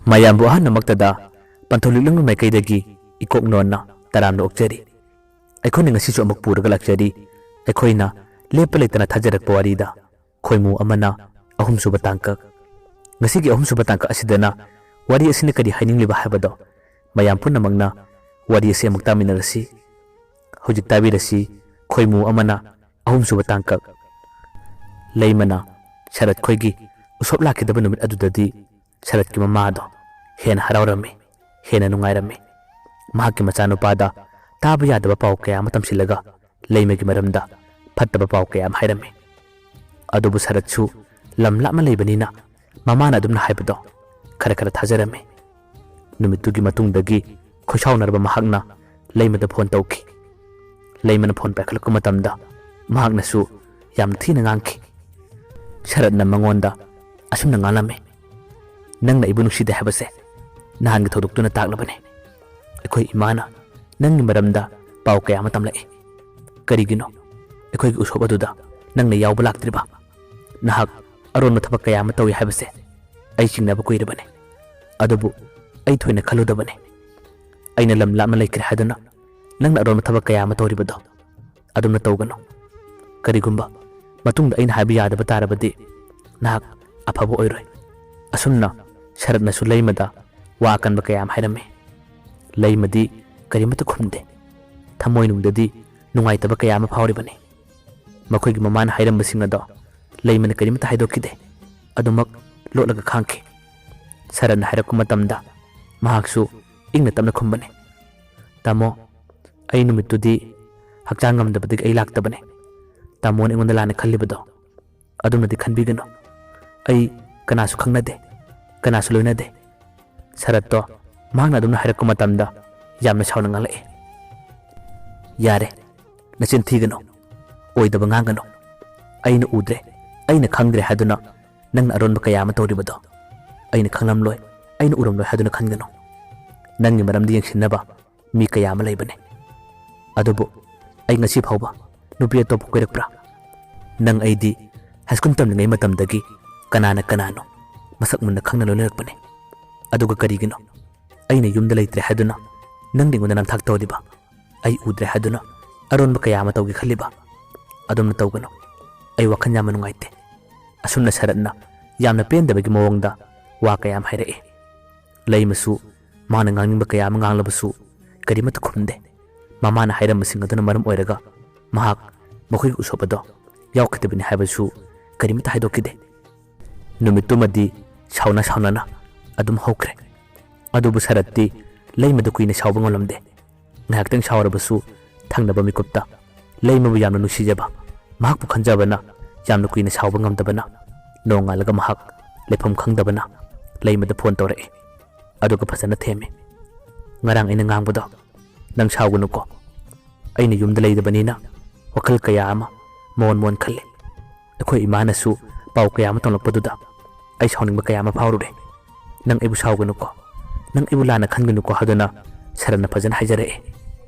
ꯃꯌꯥꯝꯕꯨ ꯑꯍꯟꯅꯃꯛꯇꯗ ꯄꯟꯊꯧꯂꯤꯛꯂꯝ ꯃꯥꯏꯀꯩꯗꯒꯤ ꯏꯀꯣꯛ ꯅꯣꯟꯅ ꯇꯔꯥꯝꯅ ꯑꯣꯛꯆꯔꯤ꯫ ꯑꯩꯈꯣꯏꯅ ꯉꯁꯤꯁꯨ ꯑꯃꯨꯛ ꯄꯨꯔꯒ ꯂꯥꯛꯆꯔꯤ ꯑꯩꯈꯣꯏꯅ ꯂꯦꯞꯄ ꯂꯩꯇꯅ ꯊꯥꯖꯔꯛꯄ ꯋꯥꯔꯤꯗ ꯈꯣꯏꯃꯨ ꯑꯃꯅ ꯑꯍꯨꯝꯁꯨꯕ ꯇꯥꯡꯀꯛ꯫ ꯉꯁꯤꯒꯤ ꯑꯍꯨꯝꯁꯨꯕ ꯇꯥꯡꯀꯛ ꯑꯁꯤꯗꯅ ꯋꯥꯔꯤ ꯑꯁꯤꯅ ꯀꯔꯤ ꯍꯥꯏꯅꯤꯡꯂꯤꯕ ꯍꯥꯏꯕꯗꯣ ꯃꯌꯥꯝ ꯄꯨꯝꯅꯃꯛꯅ ꯋꯥꯔꯤ ꯑꯁꯤ ꯑꯃꯨꯛ ꯇꯥꯃꯤꯟꯅꯔꯁꯤ꯫ ꯍꯧꯖꯤꯛ ꯇꯥꯕꯤꯔꯁꯤ ꯈꯣꯏꯃꯨ ꯑꯃꯅ ꯑꯍꯨꯝꯁꯨꯕ ꯇꯥꯡꯀꯛ꯫ ꯂꯩꯃꯅ ꯁꯔꯠ ꯈꯣꯏꯒꯤ ꯎꯁꯣꯞ ꯂꯥꯛꯈꯤꯗꯕ ꯅꯨꯃꯤꯠ ꯑꯗꯨꯗꯗꯤ ꯁꯔꯠꯀꯤ ꯃꯃꯥꯗꯣ ꯍꯦꯟꯅ ꯍꯔꯥꯎꯔꯝꯃꯤ, ꯍꯦꯟꯅ ꯅꯨꯡꯉꯥꯏꯔꯝꯃꯤ꯫ ꯃꯍꯥꯛꯀꯤ ꯃꯆꯥꯅꯨꯄꯥꯗ ꯇꯥꯕ ꯌꯥꯗꯕ ꯄꯥꯎ ꯀꯌꯥ ꯑꯃ ꯇꯝꯁꯤꯜꯂꯒ ꯂꯩꯃꯒꯤ ꯃꯔꯝꯗ ꯐꯠꯇꯕ ꯄꯥꯎ ꯀꯌꯥ ꯑꯃ ꯍꯥꯏꯔꯝꯃꯤ꯫ ꯑꯗꯨꯕꯨ ꯁꯔꯠꯁꯨ ꯂꯝ ꯂꯥꯞꯅ ꯂꯩꯕꯅꯤꯅ ꯃꯃꯥꯅ ꯑꯗꯨꯝꯅ ꯍꯥꯏꯕꯗꯣ ꯈꯔ ꯈꯔ ꯊꯥꯖꯔꯝꯃꯤ꯫ ꯅꯨꯃꯤꯠꯇꯨꯒꯤ ꯃꯇꯨꯡꯗꯒꯤ ꯈꯣꯏꯁꯥꯎꯅꯔꯕ ꯃꯍꯥꯛꯅ ꯂꯩꯃꯗ ꯐꯣꯟ ꯇꯧꯈꯤ꯫ ꯂꯩꯃꯅ ꯐꯣꯟ ꯄꯥꯏꯈꯠꯂꯛꯄ ꯃꯇꯝꯗ ꯃꯍꯥꯛꯅꯁꯨ ꯌꯥꯝ ꯊꯤꯅ ꯉꯥꯡꯈꯤ꯫ ꯁꯔꯠꯅ ꯃꯉꯣꯟꯗ ꯑꯁꯨꯝꯅ ꯉꯥꯡꯂꯝꯃꯤ, ꯅꯪꯅ ꯑꯩꯕꯨ ꯅꯨꯡꯁꯤꯗꯦ ꯍꯥꯏꯕꯁꯦ ꯅꯍꯥꯟꯒꯤ ꯊꯧꯗꯣꯛꯇꯨꯅ ꯇꯥꯛꯂꯕꯅꯤ꯫ ꯑꯩꯈꯣꯏ ꯏꯃꯥꯅ ꯅꯪꯒꯤ ꯃꯔꯝꯗ ꯄꯥꯎ ꯀꯌꯥ ꯑꯃ ꯇꯝꯂꯛꯏ꯫ ꯀꯔꯤꯒꯤꯅꯣ ꯑꯩꯈꯣꯏꯒꯤ ꯎꯁꯣꯞ ꯑꯗꯨꯗ ꯅꯪꯅ ꯌꯥꯎꯕ ꯂꯥꯛꯇ꯭ꯔꯤꯕ? ꯅꯍꯥꯛ ꯑꯔꯣꯟꯕ ꯊꯕꯛ ꯀꯌꯥ ꯑꯃ ꯇꯧꯏ ꯍꯥꯏꯕꯁꯦ ꯑꯩ ꯆꯤꯡꯅꯕ ꯀꯨꯏꯔꯕꯅꯤ꯫ ꯑꯗꯨꯕꯨ ꯑꯩ ꯊꯣꯏꯅ ꯈꯜꯂꯨꯗꯕꯅꯤ꯫ ꯑꯩꯅ ꯂꯝ ꯂꯥꯞꯅ ꯂꯩꯈ꯭ꯔꯦ ꯍꯥꯏꯗꯨꯅ ꯅꯪꯅ ꯑꯔꯣꯟꯕ ꯊꯕꯛ ꯀꯌా ꯑꯃ ꯇꯧꯔꯤꯕꯗꯣ ꯑꯗꯨꯝꯅ ꯇꯧꯒꯅꯨ꯫ ꯀꯔꯤꯒꯨꯝꯕ ꯃꯇꯨꯡꯗ ꯑꯩꯅ ꯍꯥꯏꯕ ꯌꯥꯗꯕ ꯇꯥꯔꯕꯗꯤ ꯅꯍꯥꯛ ꯑꯐꯕ ꯑꯣꯏꯔꯣꯏ꯫ ꯑꯁꯨꯝꯅ ꯁꯔꯠꯅꯁꯨ ꯂꯩꯃꯗ ꯋꯥ ꯑꯀꯟꯕ ꯀꯌꯥ ꯑꯃ ꯍꯥꯏꯔꯝꯃꯤ꯫ ꯂꯩꯃꯗꯤ ꯀꯔꯤꯃꯠꯇ ꯈꯨꯝꯗꯦ꯫ ꯊꯃꯣꯏꯅꯨꯡꯗꯗꯤ ꯅꯨꯡꯉꯥꯏꯇꯕ ꯀꯌꯥ ꯑꯃ ꯐꯥꯎꯔꯤꯕꯅꯤ꯫ ꯃꯈꯣꯏꯒꯤ ꯃꯃꯥꯅ ꯍꯥꯏꯔꯝꯕꯁꯤꯡ ꯑꯗꯣ ꯂꯩꯃꯅ ꯀꯔꯤꯃꯠꯇ ꯍꯥꯏꯗꯣꯛꯈꯤꯗꯦ, ꯑꯗꯨꯃꯛ ꯂꯣꯠꯂꯒ ꯈꯥꯡꯈꯤ꯫ ꯁꯔꯠꯅ ꯍꯥꯏꯔꯛꯄ ꯃꯇꯝꯗ ꯃꯍꯥꯛꯁꯨ ꯏꯪꯅ ꯇꯞꯅ ꯈꯨꯝꯕꯅꯤ, ꯇꯥꯃꯣ, ꯑꯩ ꯅꯨꯃꯤꯠꯇꯨꯗꯤ ꯍꯛꯆꯥꯡ ꯉꯝꯗꯕꯗꯒꯤ ꯑꯩ ꯂꯥꯛꯇꯕꯅꯤ꯫ ꯇꯥꯃꯣꯅ ꯑꯩꯉꯣꯟꯗ ꯂꯥꯟꯅ ꯈꯜꯂꯤꯕꯗꯣ ꯑꯗꯨꯝꯅꯗꯤ ꯈꯟꯕꯤꯒꯅꯨ꯫ ꯑꯩ ꯀꯅꯥꯁꯨ ꯈꯪꯅꯗꯦ, ꯀꯅꯥꯁꯨ ꯂꯣꯏꯅꯗꯦ꯫ ꯁꯔꯠꯇꯣ ꯃꯍꯥꯛꯅ ꯑꯗꯨꯝꯅ ꯍꯥꯏꯔꯛꯄ ꯃꯇꯝꯗ ꯌꯥꯝꯅ ꯁꯥꯎꯅ ꯉꯥꯡꯂꯛꯏ꯫ ꯌꯥꯔꯦ, ꯅꯆꯤꯟ ꯊꯤꯒꯅꯨ, ꯑꯣꯏꯗꯕ ꯉꯥꯡꯒꯅꯨ꯫ ꯑꯩꯅ ꯎꯗ꯭ꯔꯦ, ꯑꯩꯅ ꯈꯪꯗ꯭ꯔꯦ ꯍꯥꯏꯗꯨꯅ ꯅꯪꯅ ꯑꯔꯣꯟꯕ ꯀꯌꯥ ꯑꯃ ꯇꯧꯔꯤꯕꯗꯣ ꯑꯩꯅ ꯈꯪꯂꯝꯂꯣꯏ, ꯑꯩꯅ ꯎꯔꯝꯂꯣꯏ ꯍꯥꯏꯗꯨꯅ ꯈꯟꯒꯅꯨ꯫ ꯅꯪꯒꯤ ꯃꯔꯝꯗ ꯌꯦꯡꯁꯤꯟꯅꯕ ꯃꯤ ꯀꯌꯥ ꯑꯃ ꯂꯩꯕꯅꯤ꯫ ꯑꯗꯨꯕꯨ ꯑꯩ ꯉꯁꯤ ꯐꯥꯎꯕ ꯅꯨꯄꯤ ꯑꯇꯣꯞꯄ ꯀꯣꯏꯔꯛꯄ꯭ꯔꯥ? ꯅꯪ ꯑꯩꯗꯤ ꯍꯥꯏꯁ꯭ꯀꯨꯜ ꯇꯝꯂꯤꯉꯩ ꯃꯇꯝꯗꯒꯤ ꯀꯅꯥꯅ ꯀꯅꯥꯅꯣ ꯃꯁꯛ ꯃꯨꯟꯅ ꯈꯪꯅ ꯂꯣꯏꯅꯔꯛꯄꯅꯤ꯫ ꯑꯗꯨꯒ ꯀꯔꯤꯒꯤꯅꯣ ꯑꯩꯅ ꯌꯨꯝꯗ ꯂꯩꯇ꯭ꯔꯦ ꯍꯥꯏꯗꯨꯅ ꯅꯪꯗꯤ ꯑꯩꯉꯣꯟꯗ ꯅꯝꯊꯥꯛ ꯇꯧꯔꯤꯕ? ꯑꯩ ꯎꯗ꯭ꯔꯦ ꯍꯥꯏꯗꯨꯅ ꯑꯔꯣꯟꯕ ꯀꯌꯥ ꯑꯃ ꯇꯧꯒꯦ ꯈꯜꯂꯤꯕ? ꯑꯗꯨꯝꯅ ꯇꯧꯒꯅꯨ, ꯑꯩ ꯋꯥꯈꯜ ꯌꯥꯝꯅ ꯅꯨꯡꯉꯥꯏꯇꯦ꯫ ꯑꯁꯨꯝꯅ ꯁꯔꯠꯅ ꯌꯥꯝꯅ ꯄꯦꯟꯗꯕꯒꯤ ꯃꯑꯣꯡꯗ ꯋꯥ ꯀꯌꯥ ꯑꯃ ꯍꯥꯏꯔꯛꯏ꯫ ꯂꯩꯃꯁꯨ ꯃꯥꯅ ꯉꯥꯡꯅꯤꯡꯕ ꯀꯌꯥ ꯑꯃ ꯉꯥꯡꯂꯕꯁꯨ ꯀꯔꯤꯃꯠꯇ ꯈꯨꯝꯗꯦ꯫ ꯃꯃꯥꯅ ꯍꯥꯏꯔꯝꯕꯁꯤꯡ ꯑꯗꯨꯅ ꯃꯔꯝ ꯑꯣꯏꯔꯒ ꯃꯍꯥꯛ ꯃꯈꯣꯏꯒꯤ ꯎꯁꯣꯞ ꯑꯗꯣ ꯌꯥꯎꯈꯤꯗꯕꯅꯤ ꯍꯥꯏꯕꯁꯨ ꯀꯔꯤꯃꯠꯇ ꯍꯥꯏꯗꯣꯛꯈꯤꯗꯦ꯫ ꯅꯨꯃꯤꯠꯇꯨꯃꯗꯤ ꯁꯥꯎꯅꯅ ꯑꯗꯨꯝ ꯍꯧꯈ꯭ꯔꯦ꯫ ꯑꯗꯨꯕꯨ ꯁꯔꯠꯇꯤ ꯂꯩꯃꯗ ꯀꯨꯏꯅ ꯁꯥꯎꯕ ꯉꯝꯂꯝꯗꯦ꯫ ꯉꯥꯏꯍꯥꯛꯇꯪ ꯁꯥꯎꯔꯕꯁꯨ ꯊꯪꯅꯕ ꯃꯤꯀꯨꯞꯇ ꯂꯩꯃꯕꯨ ꯌꯥꯝꯅ ꯅꯨꯡꯁꯤꯖꯕ, ꯃꯍꯥꯛꯄꯨ ꯈꯟꯖꯕꯅ ꯌꯥꯝꯅ ꯀꯨꯏꯅ ꯁꯥꯎꯕ ꯉꯝꯗꯕꯅ ꯅꯣꯡꯉꯥꯜꯂꯒ ꯃꯍꯥꯛ ꯂꯩꯐꯝ ꯈꯪꯗꯕꯅ ꯂꯩꯃꯗ ꯐꯣꯟ ꯇꯧꯔꯛꯏ꯫ ꯑꯗꯨꯒ ꯐꯖꯅ ꯊꯦꯝꯃꯤ, ꯉꯔꯥꯡ ꯑꯩꯅ ꯉꯥꯡꯕꯗꯣ ꯅꯪ ꯁꯥꯎꯒꯅꯨꯀꯣ꯫ ꯑꯩꯅ ꯌꯨꯝꯗ ꯂꯩꯇꯕꯅꯤꯅ ꯋꯥꯈꯜ ꯀꯌꯥ ꯑꯃ ꯃꯣꯟ ꯈꯜꯂꯤ꯫ ꯑꯩꯈꯣꯏ ꯏꯃꯥꯅꯁꯨ ꯄꯥꯎ ꯀꯌꯥ ꯑꯃ ꯇꯝꯂꯛꯄꯗꯨꯗ ꯑꯩ ꯁꯥꯎꯅꯤꯡꯕ ꯀꯌꯥ ꯑꯃ ꯐꯥꯎꯔꯨꯔꯦ꯫ ꯅꯪ ꯑꯩꯕꯨ ꯁꯥꯎꯒꯅꯨꯀꯣ, ꯅꯪ ꯑꯩꯕꯨ ꯂꯥꯟꯅ ꯈꯟꯒꯅꯨꯀꯣ ꯍꯥꯏꯗꯨꯅ ꯁꯔꯠꯅ ꯐꯖꯅ ꯍꯥꯏꯖꯔꯛꯏ꯫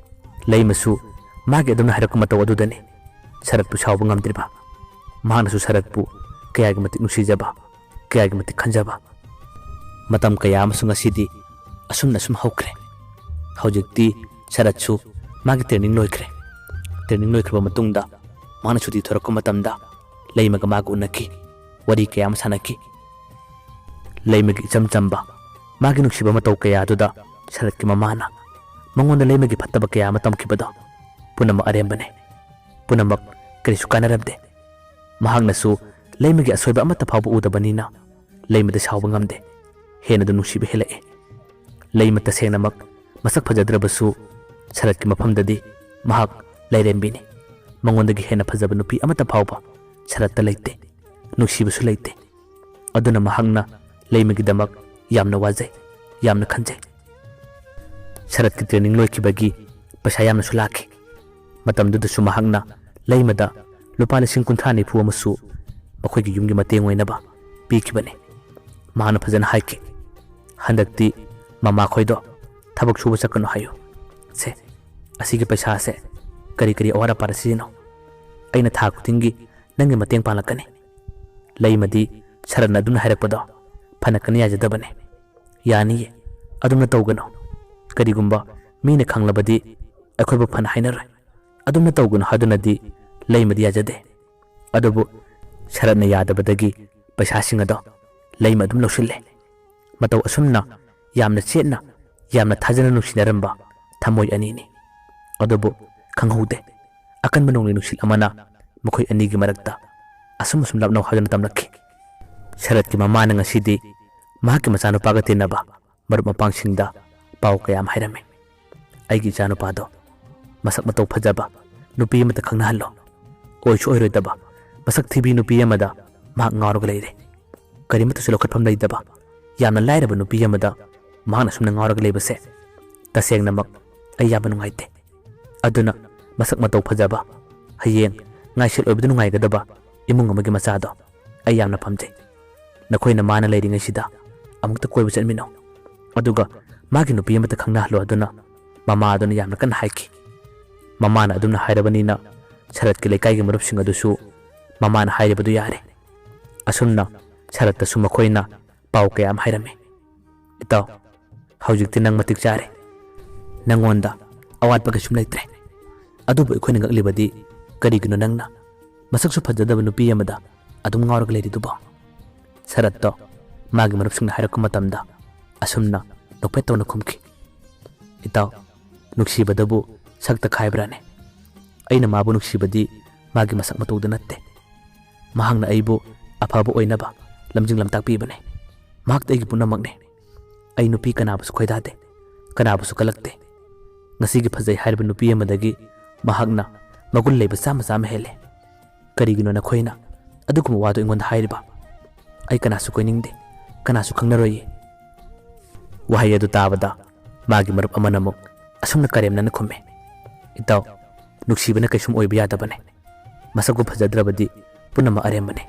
ꯂꯩꯃꯁꯨ ꯃꯥꯒꯤ ꯑꯗꯨꯝꯅ ꯍꯥꯏꯔꯛꯄ ꯃꯇꯧ ꯑꯗꯨꯗꯅꯤ ꯁꯔꯠꯄꯨ ꯁꯥꯎꯕ ꯉꯝꯗ꯭ꯔꯤꯕ꯫ ꯃꯍꯥꯛꯅꯁꯨ ꯁꯔꯠꯄꯨ ꯀꯌꯥꯒꯤ ꯃꯇꯤꯛ ꯅꯨꯡꯁꯤꯖꯕ, ꯀꯌꯥꯒꯤ ꯃꯇꯤꯛ ꯈꯟꯖꯕ꯫ ꯃꯇꯝ ꯀꯌꯥ ꯑꯃꯁꯨ ꯉꯁꯤꯗꯤ ꯑꯁꯨꯝꯅ ꯁꯨꯝ ꯍꯧꯈ꯭ꯔꯦ꯫ ꯍꯧꯖꯤꯛꯇꯤ ꯁꯔꯠꯁꯨ ꯃꯥꯒꯤ ꯇ꯭ꯔꯦꯅꯤꯡ ꯂꯣꯏꯈ꯭ꯔꯦ꯫ ꯇ꯭ꯔꯦꯅꯤꯡ ꯂꯣꯏꯈ꯭ꯔꯕ ꯃꯇꯨꯡꯗ ꯃꯥꯅ ꯁꯨꯇꯤ ꯊꯣꯔꯛꯄ ꯃꯇꯝꯗ ꯂꯩꯃꯒ ꯃꯥꯒ ꯎꯅꯈꯤ, ꯋꯥꯔꯤ ꯀꯌꯥ ꯑꯃ ꯁꯥꯟꯅꯈꯤ꯫ ꯂꯩꯃꯒꯤ ꯏꯆꯝ ꯆꯝꯕ ꯃꯥꯒꯤ ꯅꯨꯡꯁꯤꯕ ꯃꯇꯧ ꯀꯌꯥꯗꯨꯗ ꯁꯔꯠꯀꯤ ꯃꯃꯥꯅ ꯃꯉꯣꯟꯗ ꯂꯩꯃꯒꯤ ꯐꯠꯇꯕ ꯀꯌꯥ ꯑꯃ ꯇꯝꯈꯤꯕꯗꯣ ꯄꯨꯝꯅꯃꯛ ꯑꯔꯦꯝꯕꯅꯤ, ꯄꯨꯝꯅꯃꯛ ꯀꯔꯤꯁꯨ ꯀꯥꯟꯅꯔꯝꯗꯦ꯫ ꯃꯍꯥꯛꯅꯁꯨ ꯂꯩꯃꯒꯤ ꯑꯁꯣꯏꯕ ꯑꯃꯠꯇ ꯐꯥꯎꯕ ꯎꯗꯕꯅꯤꯅ ꯂꯩꯃꯗ ꯁꯥꯎꯕ ꯉꯝꯗꯦ, ꯍꯦꯟꯅꯗꯨ ꯅꯨꯡꯁꯤꯕ ꯍꯦꯜꯂꯛꯏ꯫ ꯂꯩꯃ ꯇꯁꯦꯡꯅꯃꯛ ꯃꯁꯛ ꯐꯖꯗ꯭ꯔꯕꯁꯨ ꯁꯔꯠꯀꯤ ꯃꯐꯝꯗꯗꯤ ꯃꯍꯥꯛ ꯂꯩꯔꯦꯝꯕꯤꯅꯤ꯫ ꯃꯉꯣꯟꯗꯒꯤ ꯍꯦꯟꯅ ꯐꯖꯕ ꯅꯨꯄꯤ ꯑꯃꯠꯇ ꯐꯥꯎꯕ ꯁꯔꯠꯇ ꯂꯩꯇꯦ, ꯅꯨꯡꯁꯤꯕꯁꯨ ꯂꯩꯇꯦ꯫ ꯑꯗꯨꯅ ꯃꯍꯥꯛꯅ ꯂꯩꯃꯒꯤꯗꯃꯛ ꯌꯥꯝꯅ ꯋꯥꯖꯩ, ꯌꯥꯝꯅ ꯈꯟꯖꯩ꯫ ꯁꯔꯠꯀꯤ ꯇ꯭ꯔꯦꯅꯤꯡ ꯂꯣꯏꯈꯤꯕꯒꯤ ꯄꯩꯁꯥ ꯌꯥꯝꯅꯁꯨ ꯂꯥꯛꯈꯤ꯫ ꯃꯇꯝꯗꯨꯗꯁꯨ ꯃꯍꯥꯛꯅ ꯂꯩꯃꯗ ꯂꯨꯄꯥ 50,000-90,000 ꯑꯃꯁꯨ ꯃꯈꯣꯏꯒꯤ ꯌꯨꯝꯒꯤ ꯃꯇꯦꯡ ꯑꯣꯏꯅꯕ ꯄꯤꯈꯤꯕꯅꯤ꯫ ꯃꯍꯥꯛꯅ ꯐꯖꯅ ꯍꯥꯏꯈꯤ, ꯍꯟꯗꯛꯇꯤ ꯃꯃꯥꯈꯣꯏꯗꯣ ꯊꯕꯛ ꯁꯨꯕ ꯆꯠꯀꯅꯨ ꯍꯥꯏꯌꯨ꯫ ꯁꯦ, ꯑꯁꯤꯒꯤ ꯄꯩꯁꯥꯁꯦ ꯀꯔꯤ ꯑꯋꯥꯠ ꯑꯄꯥꯗ ꯁꯤꯖꯤꯟꯅꯧ꯫ ꯑꯩꯅ ꯊꯥ ꯈꯨꯗꯤꯡꯒꯤ ꯅꯪꯒꯤ ꯃꯇꯦꯡ ꯄꯥꯡꯂꯛꯀꯅꯤ꯫ ꯂꯩꯃꯗꯤ ꯁꯔꯠꯅ ꯑꯗꯨꯝꯅ ꯍꯥꯏꯔꯛꯄꯗꯣ ꯐꯅ ꯀꯟꯅ ꯌꯥꯖꯗꯕꯅꯤ꯫ ꯌꯥꯅꯤꯌꯦ ꯑꯗꯨꯝꯅ ꯇꯧꯒꯅꯣ ꯀꯔꯤꯒꯨꯝꯕ ꯃꯤꯅ ꯈꯪꯂꯕꯗꯤ ꯑꯩꯈꯣꯏꯕꯨ ꯐꯅ ꯍꯥꯏꯅꯔꯣꯏ ꯑꯗꯨꯝꯅ ꯇꯧꯒꯅꯣ ꯍꯥꯏꯗꯨꯅꯗꯤ ꯂꯩꯃꯗꯤ ꯌꯥꯖꯗꯦ ꯑꯗꯨꯕꯨ ꯁꯔꯠꯅ ꯌꯥꯗꯕꯗꯒꯤ ꯄꯩꯁꯥꯁꯤꯡ ꯑꯗꯣ ꯂꯩꯃ ꯑꯗꯨꯝ ꯂꯧꯁꯤꯜꯂꯦ ꯃꯇꯧ ꯑꯁꯨꯝꯅ ꯌꯥꯝꯅ ꯆꯦꯠꯅ ꯌꯥꯝꯅ ꯊꯥꯖꯅ ꯅꯨꯡꯁꯤꯅꯔꯝꯕ ꯊꯃꯣꯏ ꯑꯅꯤꯅꯤ ꯑꯗꯨꯕꯨ ꯈꯪꯍꯧꯗꯦ ꯑꯀꯟꯕ ꯅꯣꯡꯂꯩ ꯅꯨꯡꯁꯤꯠ ꯑꯃꯅ ꯃꯈꯣꯏ ꯑꯅꯤꯒꯤ ꯃꯔꯛꯇ ꯑꯁꯨꯝ ꯂꯥꯞꯅꯧ ꯍꯥꯏꯗꯨꯅ ꯇꯝꯂꯛꯈꯤ ꯁꯔꯠꯀꯤ ꯃꯃꯥꯅ ꯉꯁꯤꯗꯤ ꯃꯍꯥꯛꯀꯤ ꯃꯆꯥꯅꯨꯄꯥꯒ ꯇꯤꯟꯅꯕ ꯃꯔꯨꯞ ꯃꯄꯥꯡꯁꯤꯡꯗ ꯄꯥꯎ ꯀꯌꯥ ꯑꯃ ꯍꯥꯏꯔꯝꯃꯤ ꯑꯩꯒꯤ ꯏꯆꯥꯅꯨꯄꯥꯗꯣ ꯃꯁꯛ ꯃꯇꯧ ꯐꯖꯕ ꯅꯨꯄꯤ ꯑꯃꯗ ꯈꯪꯅꯍꯜꯂꯣ ꯑꯣꯏꯁꯨ ꯑꯣꯏꯔꯣꯏꯗꯕ ꯃꯁꯛ ꯊꯤꯕꯤ ꯅꯨꯄꯤ ꯑꯃꯗ ꯃꯍꯥꯛ ꯉꯥꯎꯔꯒ ꯂꯩꯔꯦ ꯀꯔꯤꯃꯠꯇꯁꯨ ꯂꯧꯈꯠꯐꯝ ꯂꯩꯇꯕ ꯌꯥꯝꯅ ꯂꯥꯏꯔꯕ ꯅꯨꯄꯤ ꯑꯃꯗ ꯃꯍꯥꯛꯅ ꯁꯨꯝꯅ ꯉꯥꯎꯔꯒ ꯂꯩꯕꯁꯦ ꯇꯁꯦꯡꯅꯃꯛ ꯑꯩ ꯌꯥꯝꯅ ꯅꯨꯡꯉꯥꯏꯇꯦ ꯑꯗꯨꯅ ꯃꯁꯛ ꯃꯇꯧ ꯐꯖꯕ ꯍꯌꯦꯡ ꯉꯥꯏꯁꯦꯜ ꯑꯣꯏꯕꯗ ꯅꯨꯡꯉꯥꯏꯒꯗꯕ ꯏꯃꯨꯡ ꯑꯃꯒꯤ ꯃꯆꯥꯗꯣ ꯑꯩ ꯌꯥꯝꯅ ꯄꯥꯝꯖꯩ ꯅꯈꯣꯏꯅ ꯃꯥꯅ ꯂꯩꯔꯤꯉꯩꯁꯤꯗ ꯑꯃꯨꯛꯇ ꯀꯣꯏꯕ ꯆꯠꯃꯤꯟꯅꯧ ꯑꯗꯨꯒ ꯃꯥꯒꯤ ꯅꯨꯄꯤ ꯑꯃꯗ ꯈꯪꯅꯍꯜꯂꯣ ꯑꯗꯨꯅ ꯃꯃꯥ ꯑꯗꯨꯅ ꯌꯥꯝꯅ ꯀꯟꯅ ꯍꯥꯏꯈꯤ ꯃꯃꯥꯅ ꯑꯗꯨꯝꯅ ꯍꯥꯏꯔꯕꯅꯤꯅ ꯁꯔꯠꯀꯤ ꯂꯩꯀꯥꯏꯒꯤ ꯃꯔꯨꯞꯁꯤꯡ ꯑꯗꯨꯁꯨ ꯃꯃꯥꯅ ꯍꯥꯏꯔꯤꯕꯗꯨ ꯌꯥꯔꯦ ꯑꯁꯨꯝꯅ ꯁꯔꯠꯇꯁꯨ ꯃꯈꯣꯏꯅ ꯄꯥꯎ ꯀꯌꯥ ꯑꯃ ꯍꯥꯏꯔꯝꯃꯤ ꯏꯇꯥꯎ ꯍꯧꯖꯤꯛꯇꯤ ꯅꯪ ꯃꯇꯤꯛ ꯆꯥꯔꯦ ꯅꯪꯉꯣꯟꯗ ꯑꯋꯥꯠꯄ ꯀꯩꯁꯨꯝ ꯂꯩꯇ꯭ꯔꯦ ꯑꯗꯨꯕꯨ ꯑꯩꯈꯣꯏꯅ ꯉꯛꯂꯤꯕꯗꯤ ꯀꯔꯤꯒꯤꯅꯣ ꯅꯪꯅ ꯃꯁꯛꯁꯨ ꯐꯖꯗꯕ ꯅꯨꯄꯤ ꯑꯃꯗ ꯑꯗꯨꯝ ꯉꯥꯎꯔꯒ ꯂꯩꯔꯤꯗꯨꯕꯣ ꯁꯔꯠꯇꯣ ꯃꯥꯒꯤ ꯃꯔꯨꯞꯁꯤꯡꯅ ꯍꯥꯏꯔꯛꯄ ꯃꯇꯝꯗ ꯑꯁꯨꯝꯅ ꯅꯣꯛꯐꯦꯠ ꯇꯧꯅ ꯈꯨꯝꯈꯤ ꯏꯇꯥꯎ ꯅꯨꯡꯁꯤꯕꯗꯕꯨ ꯁꯛꯇ ꯈꯥꯏꯕ꯭ꯔꯥꯅꯦ ꯑꯩꯅ ꯃꯥꯕꯨ ꯅꯨꯡꯁꯤꯕꯗꯤ ꯃꯥꯒꯤ ꯃꯁꯛ ꯃꯇꯧꯗ ꯅꯠꯇꯦ ꯃꯍꯥꯛꯅ ꯑꯩꯕꯨ ꯑꯐꯕ ꯑꯣꯏꯅꯕ ꯂꯝꯖꯤꯡ ꯂꯝꯇꯥꯛꯄꯤꯕꯅꯦ ꯃꯍꯥꯛꯇ ꯑꯩꯒꯤ ꯄꯨꯝꯅꯃꯛꯅꯦ ꯑꯩ ꯅꯨꯄꯤ ꯀꯅꯥꯕꯨꯁꯨ ꯈꯣꯏꯗꯥꯗꯦ ꯀꯅꯥꯕꯨꯁꯨ ꯀꯜꯂꯛꯇꯦ ꯉꯁꯤꯒꯤ ꯐꯖꯩ ꯍꯥꯏꯔꯤꯕ ꯅꯨꯄꯤ ꯑꯃꯗꯒꯤ ꯃꯍꯥꯛꯅ ꯃꯒꯨꯟ ꯂꯩꯕ ꯆꯥꯝꯃ ꯍꯦꯜꯂꯦ ꯀꯔꯤꯒꯤꯅꯣ ꯅꯈꯣꯏꯅ ꯑꯗꯨꯒꯨꯝꯕ ꯋꯥꯗꯣ ꯑꯩꯉꯣꯟꯗ ꯍꯥꯏꯔꯤꯕ ꯑꯩ ꯀꯅꯥꯁꯨ ꯀꯣꯏꯅꯤꯡꯗꯦ ꯀꯅꯥꯁꯨ ꯈꯪꯅꯔꯣꯏꯌꯦ ꯋꯥꯍꯩ ꯑꯗꯨ ꯇꯥꯕꯗ ꯃꯥꯒꯤ ꯃꯔꯨꯞ ꯑꯃꯅ ꯑꯃꯨꯛ ꯑꯁꯨꯝꯅ ꯀꯔꯦꯝꯅꯅ ꯈꯨꯝꯃꯤ ꯏꯇꯥꯎ ꯅꯨꯡꯁꯤꯕꯅ ꯀꯩꯁꯨꯝ ꯑꯣꯏꯕ ꯌꯥꯗꯕꯅꯦ ꯃꯁꯛꯄꯨ ꯐꯖꯗ꯭ꯔꯕꯗꯤ ꯄꯨꯝꯅꯃꯛ ꯑꯔꯦꯝꯕꯅꯦ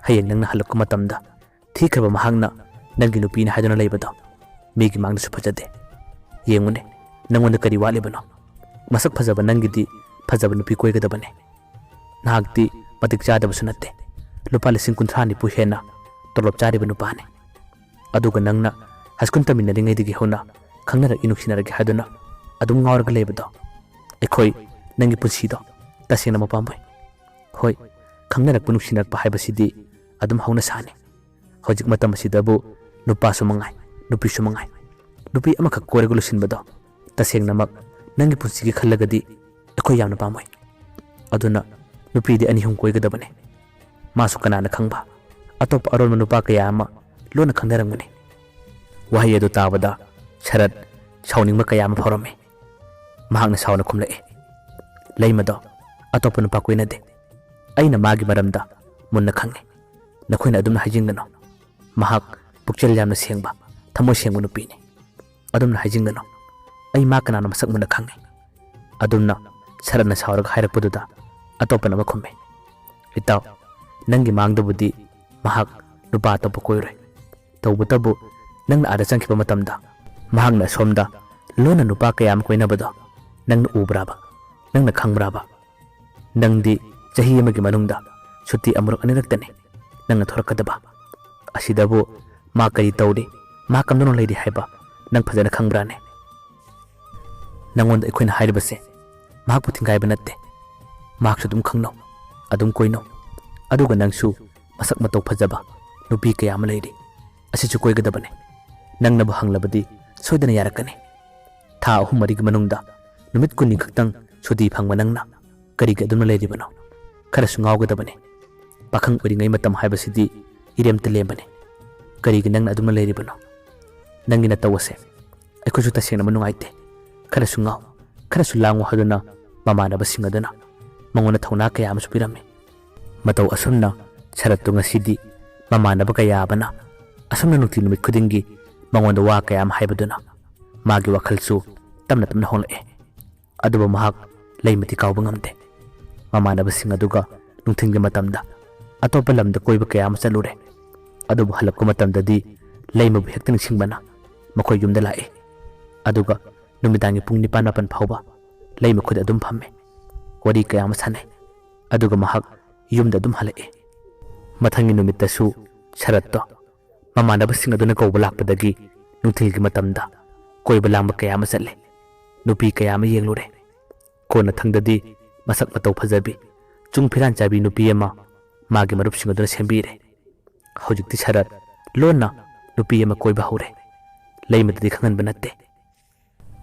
ꯍꯌꯦꯡ ꯅꯪꯅ ꯍꯜꯂꯛꯄ ꯃꯇꯝꯗ ꯊꯤꯈ꯭ꯔꯕ ꯃꯍꯥꯛꯅ ꯅꯪꯒꯤ ꯅꯨꯄꯤꯅ ꯍꯥꯏꯗꯨꯅ ꯂꯩꯕꯗꯣ ꯃꯤꯒꯤ ꯃꯥꯡꯗꯁꯨ ꯐꯖꯗꯦ ꯌꯦꯡꯉꯨꯅꯦ ꯅꯪꯉꯣꯟꯗ ꯀꯔꯤ ꯋꯥꯠꯂꯤꯕꯅꯣ ꯃꯁꯛ ꯐꯖꯕ ꯅꯪꯒꯤꯗꯤ ꯐꯖꯕ ꯅꯨꯄꯤ ꯀꯣꯏꯒꯗꯕꯅꯦ ꯅꯍꯥꯛꯇꯤ ꯃꯇꯤꯛ ꯆꯥꯗꯕꯁꯨ ꯅꯠꯇꯦ ꯂꯨꯄꯥ 30,000 ꯍꯦꯟꯅ ꯇꯣꯂꯣꯞ ꯆꯥꯔꯤꯕ ꯅꯨꯄꯥꯅꯦ ꯑꯗꯨꯒ ꯅꯪꯅ ꯍꯥꯏꯁ꯭ꯀꯨꯜ ꯇꯝꯃꯤꯟꯅꯔꯤꯉꯩꯗꯒꯤ ꯍꯧꯅ ꯈꯪꯅꯔꯛꯏ ꯅꯨꯡꯁꯤꯅꯔꯒꯦ ꯍꯥꯏꯗꯨꯅ ꯑꯗꯨꯝ ꯉꯥꯎꯔꯒ ꯂꯩꯕꯗꯣ ꯑꯩꯈꯣꯏ ꯅꯪꯒꯤ ꯄꯨꯟꯁꯤꯗꯣ ꯇꯁꯦꯡꯅ ꯃꯄꯥꯝꯕꯣꯏ ꯍꯣꯏ ꯈꯪꯅꯔꯛꯄ ꯅꯨꯡꯁꯤꯅꯔꯛꯄ ꯍꯥꯏꯕꯁꯤꯗꯤ ꯑꯗꯨꯝ ꯍꯧꯅ ꯁꯥꯅꯤ ꯍꯧꯖꯤꯛ ꯃꯇꯝ ꯑꯁꯤꯗꯕꯨ ꯅꯨꯄꯥꯁꯨ ꯃꯉꯥꯏ ꯅꯨꯄꯤꯁꯨ ꯃꯉꯥꯏ ꯅꯨꯄꯤ ꯑꯃꯈꯛ ꯀꯣꯏꯔꯒ ꯂꯣꯏꯁꯤꯟꯕꯗꯣ ꯇꯁꯦꯡꯅꯃꯛ ꯅꯪꯒꯤ ꯄꯨꯟꯁꯤꯒꯤ ꯈꯜꯂꯒꯗꯤ ꯑꯩꯈꯣꯏ ꯌꯥꯝꯅ ꯄꯥꯝꯃꯣꯏ ꯑꯗꯨꯅ ꯅꯨꯄꯤꯗꯤ 2-3 ꯀꯣꯏꯒꯗꯕꯅꯦ ꯃꯥꯁꯨ ꯀꯅꯥꯅ ꯈꯪꯕ ꯑꯇꯣꯞꯄ ꯑꯔꯣꯟꯕ ꯅꯨꯄꯥ ꯀꯌꯥ ꯑꯃ ꯂꯣꯟꯅ ꯈꯪꯅꯔꯝꯒꯅꯤ ꯋꯥꯍꯩ ꯑꯗꯨ ꯇꯥꯕꯗ ꯁꯔꯠ ꯁꯥꯎꯅꯤꯡꯕ ꯀꯌꯥ ꯑꯃ ꯐꯥꯎꯔꯝꯃꯤ ꯃꯍꯥꯛꯅ ꯁꯥꯎꯅ ꯈꯨꯝꯂꯛꯏ ꯂꯩꯃꯗꯣ ꯑꯇꯣꯞꯄ ꯅꯨꯄꯥ ꯀꯣꯏꯅꯗꯦ ꯑꯩꯅ ꯃꯥꯒꯤ ꯃꯔꯝꯗ ꯃꯨꯟꯅ ꯈꯪꯉꯤ ꯅꯈꯣꯏꯅ ꯑꯗꯨꯝꯅ ꯍꯥꯏꯖꯤꯟꯒꯅꯨ ꯃꯍꯥꯛ ꯄꯨꯛꯆꯦꯜ ꯌꯥꯝꯅ ꯁꯦꯡꯕ ꯊꯃꯣꯏ ꯁꯦꯡꯕ ꯅꯨꯄꯤꯅꯤ ꯑꯗꯨꯝꯅ ꯍꯥꯏꯖꯤꯟꯒꯅꯨ ꯑꯩ ꯃꯥ ꯀꯅꯥꯅ ꯃꯁꯛ ꯃꯨꯟꯅ ꯈꯪꯉꯤ ꯑꯗꯨꯝꯅ ꯁꯔꯠꯅ ꯁꯥꯎꯔꯒ ꯍꯥꯏꯔꯛꯄꯗꯨꯗ ꯑꯇꯣꯞꯄꯅ ꯑꯃ ꯈꯨꯝꯃꯤ ꯏꯇꯥꯎ ꯅꯪꯒꯤ ꯃꯥꯡꯗꯕꯨꯗꯤ ꯃꯍꯥꯛ ꯅꯨꯄꯥ ꯑꯇꯣꯞꯄ ꯀꯣꯏꯔꯣꯏ ꯇꯧꯕꯇꯕꯨ ꯅꯪꯅ ꯑꯥꯗ ꯆꯪꯈꯤꯕ ꯃꯇꯝꯗ ꯃꯍꯥꯛꯅ ꯑꯁꯣꯝꯗ ꯂꯣꯟꯅ ꯅꯨꯄꯥ ꯀꯌꯥ ꯑꯃ ꯀꯣꯏꯅꯕꯗꯣ ꯅꯪꯅ ꯎꯕ꯭ꯔꯥꯕ ꯅꯪꯅ ꯈꯪꯕ꯭ꯔꯥꯕ ꯅꯪꯗꯤ ꯆꯍꯤ ꯑꯃꯒꯤ ꯃꯅꯨꯡꯗ ꯁꯨꯇꯤ ꯑꯃꯨꯔꯛ ꯑꯅꯤꯔꯛꯇꯅꯤ ꯅꯪꯅ ꯊꯣꯔꯛꯀꯗꯕ ꯑꯁꯤꯗꯕꯨ ꯃꯥ ꯀꯔꯤ ꯇꯧꯔꯤ ꯃꯥ ꯀꯝꯗꯧꯅ ꯂꯩꯔꯤ ꯍꯥꯏꯕ ꯅꯪ ꯐꯖꯅ ꯈꯪꯕ꯭ꯔꯥꯅꯦ ꯅꯪꯉꯣꯟꯗ ꯑꯩꯈꯣꯏꯅ ꯍꯥꯏꯔꯤꯕꯁꯦ ꯃꯍꯥꯛꯄꯨ ꯊꯤꯡꯒꯥꯏꯕ ꯅꯠꯇꯦ ꯃꯍꯥꯛꯁꯨ ꯑꯗꯨꯝ ꯈꯪꯅꯧ ꯑꯗꯨꯝ ꯀꯣꯏꯅꯧ ꯑꯗꯨꯒ ꯅꯪꯁꯨ ꯃꯁꯛ ꯃꯇꯧ ꯐꯖꯕ ꯅꯨꯄꯤ ꯀꯌꯥ ꯑꯃ ꯂꯩꯔꯤ ꯑꯁꯤꯁꯨ ꯀꯣꯏꯒꯗꯕꯅꯦ ꯅꯪꯅꯕꯨ ꯍꯪꯂꯕꯗꯤ ꯁꯣꯏꯗꯅ ꯌꯥꯔꯛꯀꯅꯤ ꯊꯥ 3-4ꯒꯤ ꯃꯅꯨꯡꯗ ꯅꯨꯃꯤꯠ 10 ꯈꯛꯇꯪ ꯁꯨꯇꯤ ꯐꯪꯕ ꯅꯪꯅ ꯀꯔꯤꯒꯤ ꯑꯗꯨꯝꯅ ꯂꯩꯔꯤꯕꯅꯣ ꯈꯔꯁꯨ ꯉꯥꯎꯒꯗꯕꯅꯦ ꯄꯥꯈꯪ ꯑꯣꯏꯔꯤꯉꯩ ꯃꯇꯝ ꯍꯥꯏꯕꯁꯤꯗꯤ ꯏꯔꯦꯝꯇ ꯂꯦꯝꯕꯅꯦ ꯀꯔꯤꯒꯤ ꯅꯪꯅ ꯑꯗꯨꯝꯅ ꯂꯩꯔꯤꯕꯅꯣ ꯅꯪꯒꯤ ꯅꯇꯧ ꯑꯁꯦ ꯑꯩꯈꯣꯏꯁꯨ ꯇꯁꯦꯡꯅ ꯅꯨꯡꯉꯥꯏꯇꯦ ꯈꯔꯁꯨ ꯉꯥꯎ ꯈꯔꯁꯨ ꯂꯥꯡꯉꯨ ꯍꯥꯏꯗꯨꯅ ꯃꯃꯥꯟꯅꯕꯁꯤꯡ ꯑꯗꯨꯅ ꯃꯉꯣꯟꯗ ꯊꯧꯅꯥ ꯀꯌꯥ ꯑꯃꯁꯨ ꯄꯤꯔꯝꯃꯤ ꯃꯇꯧ ꯑꯁꯨꯝꯅ ꯁꯔꯠꯇꯨ ꯉꯁꯤꯗꯤ ꯃꯃꯥꯟꯅꯕ ꯀꯌꯥ ꯑꯃꯅ ꯑꯁꯨꯝꯅ ꯅꯨꯡꯇꯤ ꯅꯨꯃꯤꯠ ꯈꯨꯗꯤꯡꯒꯤ ꯃꯉꯣꯟꯗ ꯋꯥ ꯀꯌꯥ ꯑꯃ ꯍꯥꯏꯕꯗꯨꯅ ꯃꯥꯒꯤ ꯋꯥꯈꯜꯁꯨ ꯇꯞꯅ ꯇꯞꯅ ꯍꯣꯡꯂꯛꯑꯦ ꯑꯗꯨꯕꯨ ꯃꯍꯥꯛ ꯂꯩꯃꯗꯤ ꯀꯥꯎꯕ ꯉꯝꯗꯦ ꯃꯃꯥꯟꯅꯕꯁꯤꯡ ꯑꯗꯨꯒ ꯅꯨꯡꯊꯤꯜꯒꯤ ꯃꯇꯝꯗ ꯑꯇꯣꯞꯄ ꯂꯝꯗ ꯀꯣꯏꯕ ꯀꯌꯥ ꯑꯃ ꯆꯠꯂꯨꯔꯦ ꯑꯗꯨꯕꯨ ꯍꯜꯂꯛꯄ ꯃꯇꯝꯗꯗꯤ ꯂꯩꯃꯕꯨ ꯍꯦꯛꯇ ꯅꯤꯡꯁꯤꯡꯕꯅ ꯃꯈꯣꯏ ꯌꯨꯝꯗ ꯂꯥꯛꯏ ꯑꯗꯨꯒ ꯅꯨꯃꯤꯗꯥꯡꯒꯤ ꯄꯨꯡ 9-10 ꯐꯥꯎꯕ ꯂꯩꯃ ꯈꯨꯗ ꯑꯗꯨꯝ ꯐꯝꯃꯦ ꯋꯥꯔꯤ ꯀꯌꯥ ꯑꯃ ꯁꯥꯟꯅꯩ ꯑꯗꯨꯒ ꯃꯍꯥꯛ ꯌꯨꯝꯗ ꯑꯗꯨꯝ ꯍꯜꯂꯛꯏ ꯃꯊꯪꯒꯤ ꯅꯨꯃꯤꯠꯇꯁꯨ ꯁꯔꯠꯇꯣ ꯃꯃꯥꯟꯅꯕꯁꯤꯡ ꯑꯗꯨꯅ ꯀꯧꯕ ꯂꯥꯛꯄꯗꯒꯤ ꯅꯨꯡꯊꯤꯜꯒꯤ ꯃꯇꯝꯗ ꯀꯣꯏꯕ ꯂꯥꯡꯕ ꯀꯌꯥ ꯑꯃ ꯆꯠꯂꯦ ꯅꯨꯄꯤ ꯀꯌꯥ ꯑꯃ ꯌꯦꯡꯂꯨꯔꯦ ꯀꯣꯟꯅ ꯊꯪꯗꯗꯤ ꯃꯁꯛ ꯃꯇꯧ ꯐꯖꯕꯤ ꯆꯨꯡ ꯐꯤꯔꯥꯟ ꯆꯥꯕꯤ ꯅꯨꯄꯤ ꯑꯃ ꯃꯥꯒꯤ ꯃꯔꯨꯞꯁꯤꯡ ꯑꯗꯨꯅ ꯁꯦꯝꯕꯤꯔꯦ ꯍꯧꯖꯤꯛꯇꯤ ꯁꯔꯠ ꯂꯣꯟꯅ ꯅꯨꯄꯤ ꯑꯃ ꯀꯣꯏꯕ ꯍꯧꯔꯦ ꯂꯩꯃꯗꯗꯤ ꯈꯪꯍꯟꯕ ꯅꯠꯇꯦ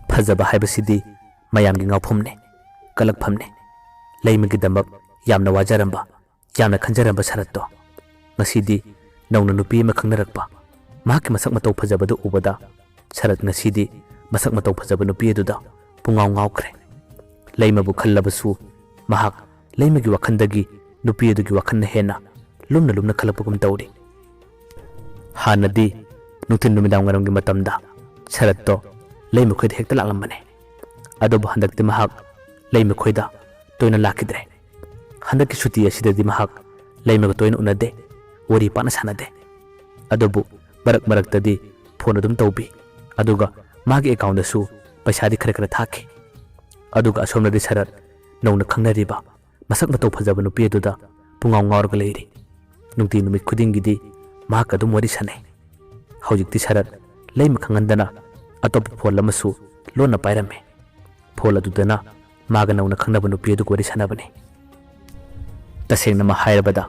ꯐꯖꯕ ꯍꯥꯏꯕꯁꯤꯗꯤ ꯃꯌꯥꯝꯒꯤ ꯉꯥꯎꯐꯝꯅꯦ ꯀꯂꯛꯐꯝꯅꯦ ꯂꯩꯃꯒꯤꯗꯃꯛ ꯌꯥꯝꯅ ꯋꯥꯖꯔꯝꯕ ꯌꯥꯝꯅ ꯈꯟꯖꯔꯝꯕ ꯁꯔꯠꯇꯣ ꯉꯁꯤꯗꯤ ꯅꯧꯅ ꯅꯨꯄꯤ ꯑꯃ ꯈꯪꯅꯔꯛꯄ ꯃꯍꯥꯛꯀꯤ ꯃꯁꯛ ꯃꯇꯧ ꯐꯖꯕꯗꯨ ꯎꯕꯗ ꯁꯔꯠ ꯉꯁꯤꯗꯤ ꯃꯁꯛ ꯃꯇꯧ ꯐꯖꯕ ꯅꯨꯄꯤ ꯑꯗꯨꯗ ꯄꯨꯡꯉꯥꯎ ꯉꯥꯎꯈ꯭ꯔꯦ ꯂꯩꯃꯕꯨ ꯈꯜꯂꯕꯁꯨ ꯃꯍꯥꯛ ꯂꯩꯃꯒꯤ ꯋꯥꯈꯟꯗꯒꯤ ꯅꯨꯄꯤ ꯑꯗꯨꯒꯤ ꯋꯥꯈꯟꯅ ꯍꯦꯟꯅ ꯂꯨꯝꯅ ꯂꯨꯝꯅ ꯈꯜꯂꯛꯄꯒꯨꯝ ꯇꯧꯔꯤ ꯍꯥꯟꯅꯗꯤ ꯅꯨꯡꯊꯤꯜ ꯅꯨꯃꯤꯗꯥꯡ ꯋꯥꯏꯔꯝꯒꯤ ꯃꯇꯝꯗ ꯁꯔꯠꯇꯣ ꯂꯩꯃꯈꯣꯏꯗ ꯍꯦꯛꯇ ꯂꯥꯛꯂꯝꯕꯅꯦ ꯑꯗꯨꯕꯨ ꯍꯟꯗꯛꯇꯤ ꯃꯍꯥꯛ ꯂꯩꯃꯈꯣꯏꯗ ꯇꯣꯏꯅ ꯂꯥꯛꯈꯤꯗ꯭ꯔꯦ ꯍꯟꯗꯛꯀꯤ ꯁꯨꯇꯤ ꯑꯁꯤꯗꯗꯤ ꯃꯍꯥꯛ ꯂꯩꯃꯒ ꯇꯣꯏꯅ ꯎꯅꯗꯦ ꯋꯥꯔꯤ ꯄꯥꯛꯅ ꯁꯥꯟꯅꯗꯦ ꯑꯗꯨꯕꯨ ꯃꯔꯛ ꯃꯔꯛꯇꯗꯤ ꯐꯣꯟ ꯑꯗꯨꯝ ꯇꯧꯕꯤ ꯑꯗꯨꯒ ꯃꯥꯒꯤ ꯑꯦꯀꯥꯎꯟꯗꯁꯨ ꯄꯩꯁꯥꯗꯤ ꯈꯔ ꯈꯔ ꯊꯥꯈꯤ ꯑꯗꯨꯒ ꯑꯁꯣꯝꯗꯗꯤ ꯁꯔꯠ ꯅꯧꯅ ꯈꯪꯅꯔꯤꯕ ꯃꯁꯛ ꯃꯇꯧ ꯐꯖꯕ ꯅꯨꯄꯤ ꯑꯗꯨꯗ ꯄꯨꯡꯉꯥꯎ ꯉꯥꯎꯔꯒ ꯂꯩꯔꯤ ꯅꯨꯡꯇꯤ ꯅꯨꯃꯤꯠ ꯈꯨꯗꯤꯡꯒꯤꯗꯤ ꯃꯍꯥꯛ ꯑꯗꯨꯝ ꯋꯥꯔꯤ ꯁꯥꯟꯅꯩ ꯍꯧꯖꯤꯛꯇꯤ ꯁꯔꯠ ꯂꯩꯃ ꯈꯪꯍꯟꯗꯅ ꯑꯇꯣꯞꯄ ꯐꯣꯟ ꯑꯃꯁꯨ ꯂꯣꯟꯅ ꯄꯥꯏꯔꯝꯃꯦ ꯐꯣꯟ ꯑꯗꯨꯗꯅ ꯃꯥꯒ ꯅꯧꯅ ꯈꯪꯅꯕ ꯅꯨꯄꯤ ꯑꯗꯨꯒ ꯋꯥꯔꯤ ꯁꯥꯟꯅꯕꯅꯤ ꯇꯁꯦꯡꯅ ꯍꯥꯏꯔꯕꯗ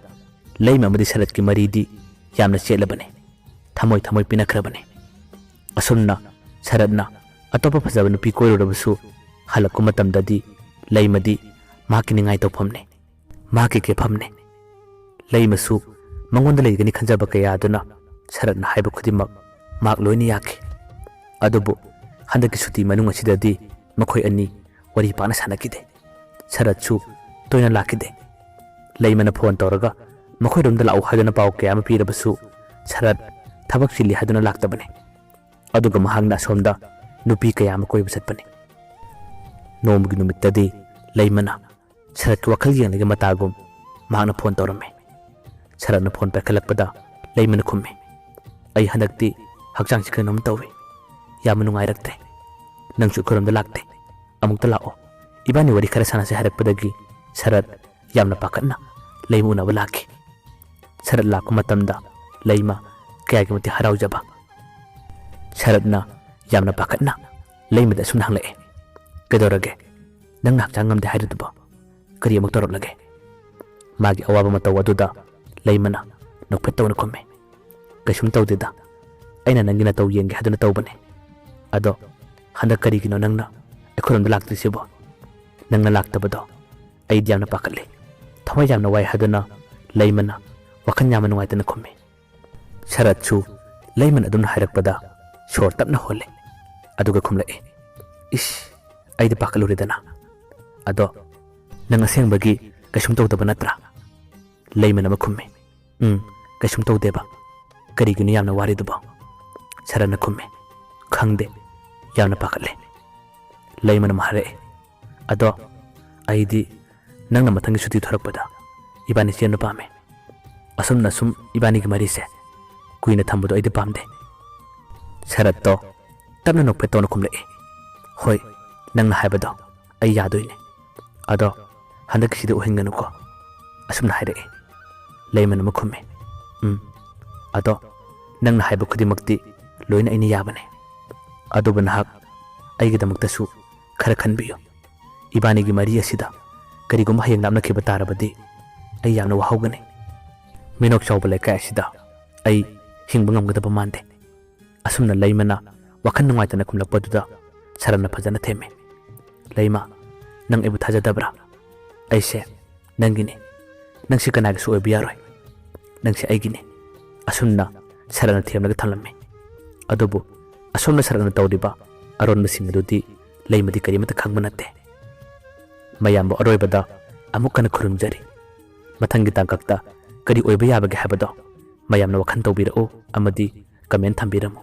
ꯂꯩꯃ ꯑꯃꯗꯤ ꯁꯔꯠꯀꯤ ꯃꯔꯤꯗꯤ ꯌꯥꯝꯅ ꯆꯦꯠꯂꯕꯅꯤ ꯊꯃꯣꯏ ꯊꯃꯣꯏ ꯄꯤꯅꯈ꯭ꯔꯕꯅꯤ ꯑꯁꯨꯝꯅ ꯁꯔꯠꯅ ꯑꯇꯣꯞꯄ ꯐꯖꯕ ꯅꯨꯄꯤ ꯀꯣꯏꯔꯨꯔꯕꯁꯨ ꯍꯜꯂꯛꯄ ꯃꯇꯝꯗꯗꯤ ꯂꯩꯃꯗꯤ ꯃꯍꯥꯛꯀꯤ ꯅꯤꯡꯉꯥꯏ ꯇꯧꯐꯝꯅꯤ ꯃꯍꯥꯛꯀꯤ ꯀꯦꯐꯝꯅꯤ ꯂꯩꯃꯁꯨ ꯃꯉꯣꯟꯗ ꯂꯩꯒꯅꯤ ꯈꯟꯖꯕ ꯀꯌꯥ ꯑꯗꯨꯅ ꯁꯔꯠꯅ ꯍꯥꯏꯕ ꯈꯨꯗꯤꯡꯃꯛ ꯃꯍꯥꯛ ꯂꯣꯏꯅ ꯌꯥꯈꯤ ꯑꯗꯨꯕꯨ ꯍꯟꯗꯛꯀꯤ ꯁꯨꯇꯤ ꯃꯅꯨꯡ ꯑꯁꯤꯗꯗꯤ ꯃꯈꯣꯏ ꯑꯅꯤ ꯋꯥꯔꯤ ꯄꯥꯛꯅ ꯁꯥꯟꯅꯈꯤꯗꯦ ꯁꯔꯠꯁꯨ ꯇꯣꯏꯅ ꯂꯥꯛꯈꯤꯗꯦ ꯂꯩꯃꯅ ꯐꯣꯟ ꯇꯧꯔꯒ ꯃꯈꯣꯏꯔꯣꯝꯗ ꯂꯥꯛꯎ ꯍꯥꯏꯗꯨꯅ ꯄꯥꯎ ꯀꯌా ꯑꯃ ꯄꯤꯔꯕꯁꯨ ꯁꯔꯠ ꯊꯕꯛ ꯆꯤꯜꯂꯤ ꯍꯥꯏꯗꯨꯅ ꯂꯥꯛꯇꯕꯅꯤ ꯑꯗꯨꯒ ꯃꯍꯥꯛꯅ ꯑꯁꯣꯝꯗ ꯅꯨꯄꯤ ꯀꯌꯥ ꯑꯃ ꯀꯣꯏꯕ ꯆꯠꯄꯅꯤ ꯅꯣꯡꯃꯒꯤ ꯅꯨꯃꯤꯠꯇꯗꯤ ꯂꯩꯃꯅ ꯁꯔꯠꯀꯤ ꯋꯥꯈꯜ ꯌꯦꯡꯂꯒ ꯃꯇꯥꯒꯨꯝ ꯃꯍꯥꯛꯅ ꯐꯣꯟ ꯇꯧꯔꯝꯃꯤ ꯁꯔꯠꯅ ꯐꯣꯟ ꯄꯥꯏꯈꯠꯂꯛꯄꯗ ꯂꯩꯃꯅ ꯈꯨꯝꯃꯤ ꯑꯩ ꯍꯟꯗꯛꯇꯤ ꯍꯛꯆꯥꯡꯁꯤ ꯀꯩꯅꯣꯝ ꯇꯧꯏ ꯌꯥꯝꯅ ꯅꯨꯡꯉꯥꯏꯔꯛꯇ꯭ꯔꯦ ꯅꯪꯁꯨ ꯑꯩꯈꯣꯏꯔꯣꯝꯗ ꯂꯥꯛꯇꯦ ꯑꯃꯨꯛꯇ ꯂꯥꯛꯑꯣ ꯏꯕꯥꯅꯤ ꯋꯥꯔꯤ ꯈꯔ ꯁꯥꯟꯅꯁꯦ ꯍꯥꯏꯔꯛꯄꯗꯒꯤ ꯁꯔꯠ ꯌꯥꯝꯅ ꯄꯥꯈꯠꯅ ꯂꯩꯃ ꯎꯅꯕ ꯂꯥꯛꯈꯤ ꯁꯔꯠ ꯂꯥꯛꯄ ꯃꯇꯝꯗ ꯂꯩꯃ ꯀꯌꯥꯒꯤ ꯃꯇꯤꯛ ꯍꯔꯥꯎꯖꯕ ꯁꯔꯠꯅ ꯌꯥꯝꯅ ꯄꯥꯈꯠꯅ ꯂꯩꯃꯗ ꯑꯁꯨꯝꯅ ꯍꯪꯂꯛꯑꯦ ꯀꯩꯗꯧꯔꯒꯦ ꯅꯪꯅ ꯍꯛꯆꯥꯡ ꯉꯝꯗꯦ ꯍꯥꯏꯔꯤꯗꯨꯕꯣ ꯀꯔꯤ ꯑꯃꯨꯛ ꯇꯧꯔꯛꯂꯒꯦ ꯃꯥꯒꯤ ꯑꯋꯥꯕ ꯃꯇꯧ ꯑꯗꯨꯗ ꯂꯩꯃꯅ ꯅꯣꯛꯐꯦꯠ ꯇꯧꯅ ꯈꯨꯝꯃꯤ ꯀꯩꯁꯨꯝ ꯇꯧꯗꯦꯗ ꯑꯩꯅ ꯅꯪꯒꯤ ꯅꯇꯧ ꯌꯦꯡꯒꯦ ꯍꯥꯏꯗꯨꯅ ꯇꯧꯕꯅꯦ ꯑꯗꯣ ꯍꯟꯗꯛ ꯀꯔꯤꯒꯤꯅꯣ ꯅꯪꯅ ꯑꯩꯈꯣꯏꯔꯣꯝꯗ ꯂꯥꯛꯇ꯭ꯔꯤꯁꯤꯕꯣ ꯅꯪꯅ ꯂꯥꯛꯇꯕꯗꯣ ꯑꯩꯗꯤ ꯌꯥꯝꯅ ꯄꯥꯈꯠꯂꯤ ꯊꯃꯣꯏ ꯌꯥꯝꯅ ꯋꯥꯏ ꯍꯥꯏꯗꯨꯅ ꯂꯩꯃꯅ ꯋꯥꯈꯜ ꯌꯥꯝꯅ ꯅꯨꯡꯉꯥꯏꯇꯅ ꯈꯨꯝꯃꯤ ꯁꯔꯠꯁꯨ ꯂꯩꯃꯅ ꯑꯗꯨꯝꯅ ꯍꯥꯏꯔꯛꯄꯗ ꯁꯣꯔ ꯇꯞꯅ ꯍꯣꯜꯂꯤ ꯑꯗꯨꯒ ꯈꯨꯝꯂꯛꯏ ꯏꯁ ꯑꯩꯗꯤ ꯄꯥꯈꯠꯂꯨꯔꯦꯗꯅ ꯑꯗꯣ ꯅꯪ ꯑꯁꯦꯡꯕꯒꯤ ꯀꯩꯁꯨꯝ ꯇꯧꯗꯕ ꯅꯠꯇ꯭ꯔꯥ ꯂꯩꯃꯅ ꯑꯃ ꯈꯨꯝꯃꯤ ꯀꯩꯁꯨꯝ ꯇꯧꯗꯦꯕ ꯀꯔꯤꯒꯤꯅꯣ ꯌꯥꯝꯅ ꯋꯥꯔꯤꯗꯨꯕꯣ ꯁꯔꯠꯅ ꯈꯨꯝꯃꯤ ꯈꯪꯗꯦ ꯌꯥꯝꯅ ꯄꯥꯈꯠꯂꯦ ꯂꯩꯃꯅ ꯑꯃ ꯍꯥꯏꯔꯛꯑꯦ ꯑꯗꯣ ꯑꯩꯗꯤ ꯅꯪꯅ ꯃꯊꯪꯒꯤ ꯁꯨꯇꯤ ꯊꯣꯔꯛꯄꯗ ꯏꯕꯥꯅꯤ ꯆꯦꯟꯕ ꯄꯥꯝꯃꯦ ꯑꯁꯨꯝꯅ ꯁꯨꯝ ꯏꯕꯥꯅꯤꯒꯤ ꯃꯔꯤꯁꯦ ꯀꯨꯏꯅ ꯊꯝꯕꯗꯣ ꯑꯩꯗꯤ ꯄꯥꯝꯗꯦ ꯁꯔꯠꯇꯣ ꯇꯞꯅ ꯅꯣꯛꯐꯦꯠ ꯇꯧꯅ ꯈꯨꯝꯂꯛꯏ ꯍꯣꯏ ꯅꯪꯅ ꯍꯥꯏꯕꯗꯣ ꯑꯩ ꯌꯥꯗꯣꯏꯅꯦ ꯑꯗꯣ ꯍꯟꯗꯛꯀꯤꯁꯤꯗ ꯎꯍꯟꯒꯅꯨꯀꯣ ꯑꯁꯨꯝꯅ ꯍꯥꯏꯔꯛꯏ ꯂꯩꯃꯅ ꯑꯃ ꯈꯨꯝꯃꯤ ꯑꯗꯣ ꯅꯪꯅ ꯍꯥꯏꯕ ꯈꯨꯗꯤꯡꯃꯛꯇꯤ ꯂꯣꯏꯅ ꯑꯩꯅ ꯌꯥꯕꯅꯦ ꯑꯗꯨꯕꯨ ꯅꯍꯥꯛ ꯑꯩꯒꯤꯗꯃꯛꯇꯁꯨ ꯈꯔ ꯈꯟꯕꯤꯌꯨ ꯏꯕꯥꯅꯤꯒꯤ ꯃꯔꯤ ꯑꯁꯤꯗ ꯀꯔꯤꯒꯨꯝꯕ ꯍꯌꯦꯡ ꯂꯥꯞꯅꯈꯤꯕ ꯇꯥꯔꯕꯗꯤ ꯑꯩ ꯌꯥꯝꯅ ꯋꯥꯍꯧꯒꯅꯤ ꯃꯤꯅꯣꯛ ꯆꯥꯎꯕ ꯂꯩꯀꯥꯏ ꯑꯁꯤꯗ ꯑꯩ ꯍꯤꯡꯕ ꯉꯝꯒꯗꯕ ꯃꯥꯟꯗꯦ ꯑꯁꯨꯝꯅ ꯂꯩꯃꯅ ꯋꯥꯈꯜ ꯅꯨꯡꯉꯥꯏꯇꯅ ꯈꯨꯝꯂꯛꯄꯗꯨꯗ ꯁꯔꯠꯅ ꯐꯖꯅ ꯊꯦꯝꯃꯤ ꯂꯩꯃ ꯅꯪ ꯑꯩꯕꯨ ꯊꯥꯖꯗꯕ꯭ꯔꯥ ꯑꯩꯁꯦ ꯅꯪꯒꯤꯅꯤ ꯅꯪꯁꯤ ꯀꯅꯥꯒꯤꯁꯨ ꯑꯣꯏꯕ ꯌꯥꯔꯣꯏ ꯅꯪꯁꯤ ꯑꯩꯒꯤꯅꯤ ꯑꯁꯨꯝꯅ ꯁꯔꯠꯅ ꯊꯦꯝꯂꯒ ꯊꯝꯂꯝꯃꯤ ꯑꯗꯨꯕꯨ ꯑꯁꯣꯝꯅ ꯁꯔꯠꯅ ꯇꯧꯔꯤꯕ ꯑꯔꯣꯟꯕꯁꯤꯡ ꯑꯗꯨꯗꯤ ꯂꯩꯃꯗꯤ ꯀꯔꯤꯃꯠꯇ ꯈꯪꯕ ꯅꯠꯇꯦ ꯃꯌꯥꯝꯕꯨ ꯑꯔꯣꯏꯕꯗ ꯑꯃꯨꯛ ꯍꯟꯅ ꯈꯨꯔꯨꯝꯖꯔꯤ ꯃꯊꯪꯒꯤ ꯇꯥꯡꯀꯛꯇ ꯀꯔꯤ ꯑꯣꯏꯕ ꯌꯥꯕꯒꯦ ꯍꯥꯏꯕꯗꯣ ꯃꯌꯥꯝꯅ ꯋꯥꯈꯜ ꯇꯧꯕꯤꯔꯛꯎ ꯑꯃꯗꯤ ꯀꯃꯦꯟ ꯊꯝꯕꯤꯔꯝꯃꯨ